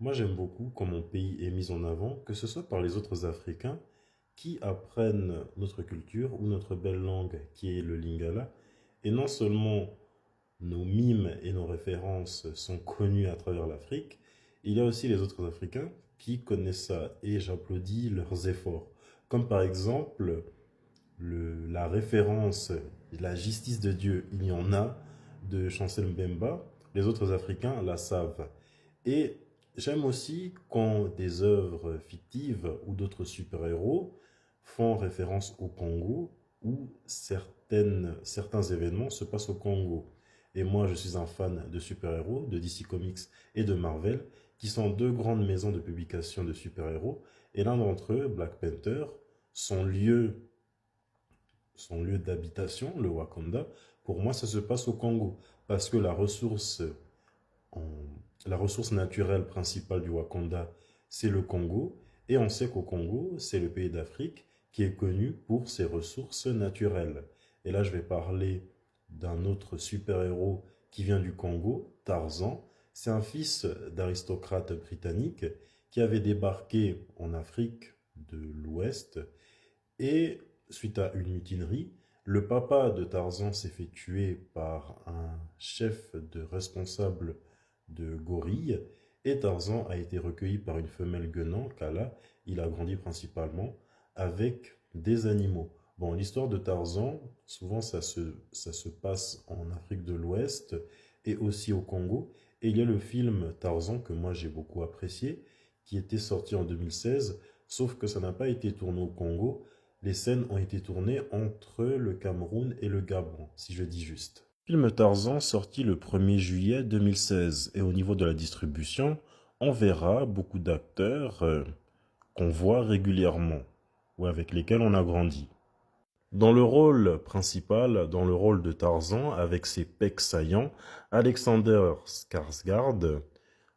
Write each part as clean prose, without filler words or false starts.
Moi, j'aime beaucoup quand mon pays est mis en avant, que ce soit par les autres Africains qui apprennent notre culture ou notre belle langue qui est le Lingala. Et non seulement nos mimes et nos références sont connus à travers l'Afrique, il y a aussi les autres Africains qui connaissent ça et j'applaudis leurs efforts. Comme par exemple la référence, la justice de Dieu, il y en a, de Chancel Mbemba, les autres Africains la savent. Et j'aime aussi quand des œuvres fictives ou d'autres super-héros font référence au Congo où certains événements se passent au Congo. Et moi, je suis un fan de super-héros, de DC Comics et de Marvel, qui sont deux grandes maisons de publication de super-héros. Et l'un d'entre eux, Black Panther, son lieu son lieu d'habitation, le Wakanda, pour moi, ça se passe au Congo. Parce que en- la ressource naturelle principale du Wakanda, c'est le Congo. Et on sait qu'au Congo, c'est le pays d'Afrique qui est connu pour ses ressources naturelles. Et là, je vais parler d'un autre super-héros qui vient du Congo, Tarzan. C'est un fils d'aristocrate britannique qui avait débarqué en Afrique de l'Ouest et suite à une mutinerie, le papa de Tarzan s'est fait tuer par un chef de responsable de gorilles et Tarzan a été recueilli par une femelle guenant, Kala. Il a grandi principalement avec des animaux. Bon, l'histoire de Tarzan, souvent ça se passe en Afrique de l'Ouest et aussi au Congo. Et il y a le film Tarzan que moi j'ai beaucoup apprécié, qui était sorti en 2016, sauf que ça n'a pas été tourné au Congo. Les scènes ont été tournées entre le Cameroun et le Gabon, si je dis juste. Film Tarzan sorti le 1er juillet 2016 et au niveau de la distribution, on verra beaucoup d'acteurs qu'on voit régulièrement ou avec lesquels on a grandi. Dans le rôle principal, dans le rôle de Tarzan, avec ses pecs saillants, Alexander Skarsgård,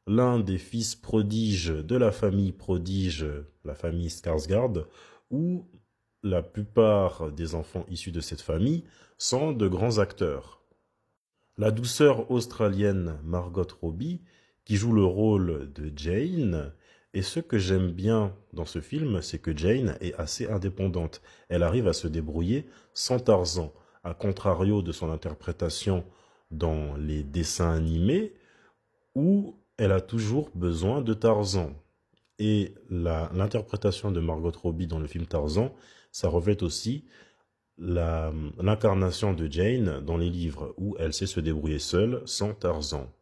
l'un des fils prodiges de la famille prodige, la famille Skarsgård, où la plupart des enfants issus de cette famille sont de grands acteurs. La douceur australienne Margot Robbie, qui joue le rôle de Jane, et ce que j'aime bien dans ce film, c'est que Jane est assez indépendante. Elle arrive à se débrouiller sans Tarzan, à contrario de son interprétation dans les dessins animés, où elle a toujours besoin de Tarzan. Et l'interprétation de Margot Robbie dans le film Tarzan, ça reflète aussi l'incarnation de Jane dans les livres, où elle sait se débrouiller seule sans Tarzan.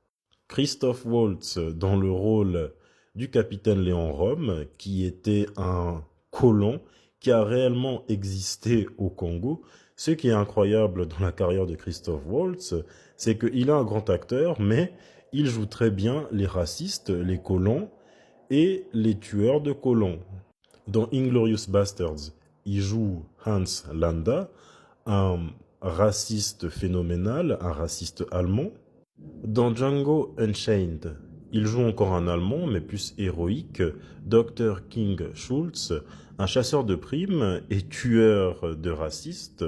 Christoph Waltz dans le rôle du capitaine Léon Rome, qui était un colon qui a réellement existé au Congo. Ce qui est incroyable dans la carrière de Christoph Waltz, c'est qu'il est un grand acteur, mais il joue très bien les racistes, les colons et les tueurs de colons. Dans Inglorious Bastards, il joue Hans Landa, un raciste phénoménal, un raciste allemand. Dans Django Unchained, il joue encore un Allemand, mais plus héroïque, Dr. King Schultz, un chasseur de primes et tueur de racistes,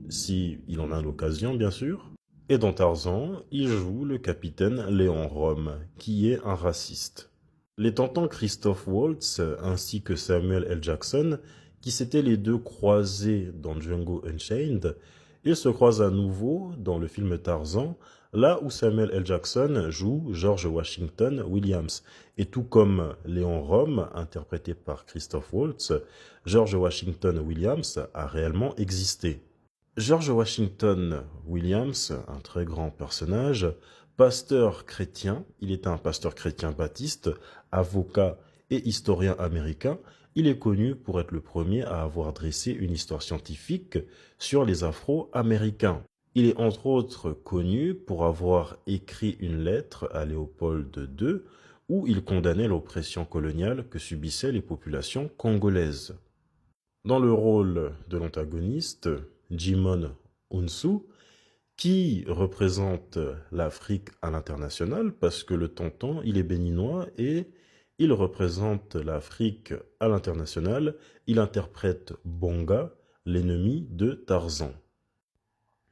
si il en a l'occasion bien sûr. Et dans Tarzan, il joue le capitaine Léon Rome, qui est un raciste. Les tentants Christoph Waltz ainsi que Samuel L. Jackson, qui s'étaient les deux croisés dans Django Unchained, ils se croisent à nouveau dans le film Tarzan, là où Samuel L. Jackson joue George Washington Williams. Et tout comme Léon Rome, interprété par Christoph Waltz, George Washington Williams a réellement existé. George Washington Williams, un très grand personnage, pasteur chrétien, il était un pasteur chrétien baptiste, avocat et historien américain. Il est connu pour être le premier à avoir dressé une histoire scientifique sur les Afro-Américains. Il est entre autres connu pour avoir écrit une lettre à Léopold II où il condamnait l'oppression coloniale que subissaient les populations congolaises. Dans le rôle de l'antagoniste, Jimon Hounsou, qui représente l'Afrique à l'international parce que le tonton, il est béninois et il représente l'Afrique à l'international. Il interprète Bonga, l'ennemi de Tarzan.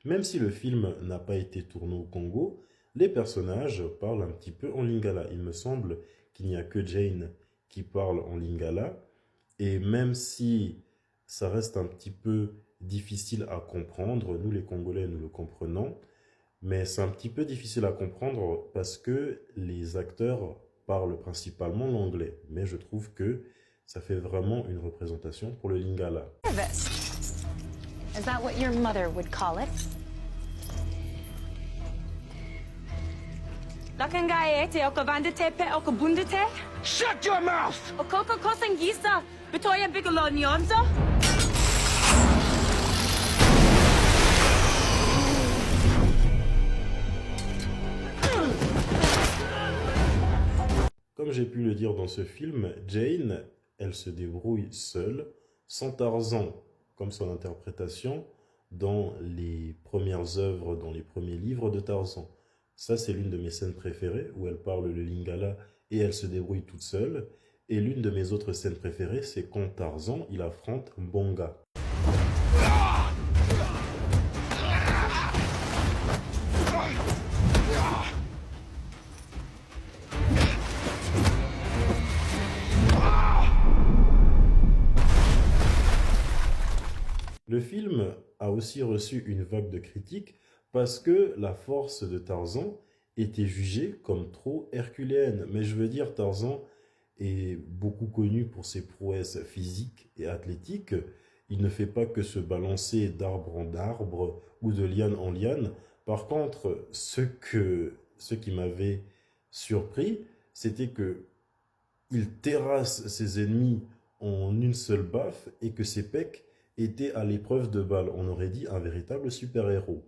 Même si le film n'a pas été tourné au Congo, les personnages parlent un petit peu en lingala. Il me semble qu'il n'y a que Jane qui parle en lingala. Et même si ça reste un petit peu difficile à comprendre, nous les Congolais, nous le comprenons, mais c'est un petit peu difficile à comprendre parce que les acteurs parlent principalement l'anglais. Mais je trouve que ça fait vraiment une représentation pour le lingala. Nervous. Is that what your mother would call it? Lakangaye te okavandete pe okabundete? Shut your mouth! Okoko kosangisa, Bitoya Bigelow Nyonzo? Comme j'ai pu le dire dans ce film, Jane, elle se débrouille seule, sans Tarzan, comme son interprétation dans les premières œuvres, dans les premiers livres de Tarzan. Ça, c'est l'une de mes scènes préférées, où elle parle le lingala et elle se débrouille toute seule. Et l'une de mes autres scènes préférées, c'est quand Tarzan, il affronte Mbonga. Le film a aussi reçu une vague de critiques parce que la force de Tarzan était jugée comme trop herculéenne. Mais je veux dire, Tarzan est beaucoup connu pour ses prouesses physiques et athlétiques. Il ne fait pas que se balancer d'arbre en arbre ou de liane en liane. Par contre, ce qui m'avait surpris, c'était que il terrasse ses ennemis en une seule baffe et que ses pecs étaient à l'épreuve de balles. On aurait dit un véritable super-héros.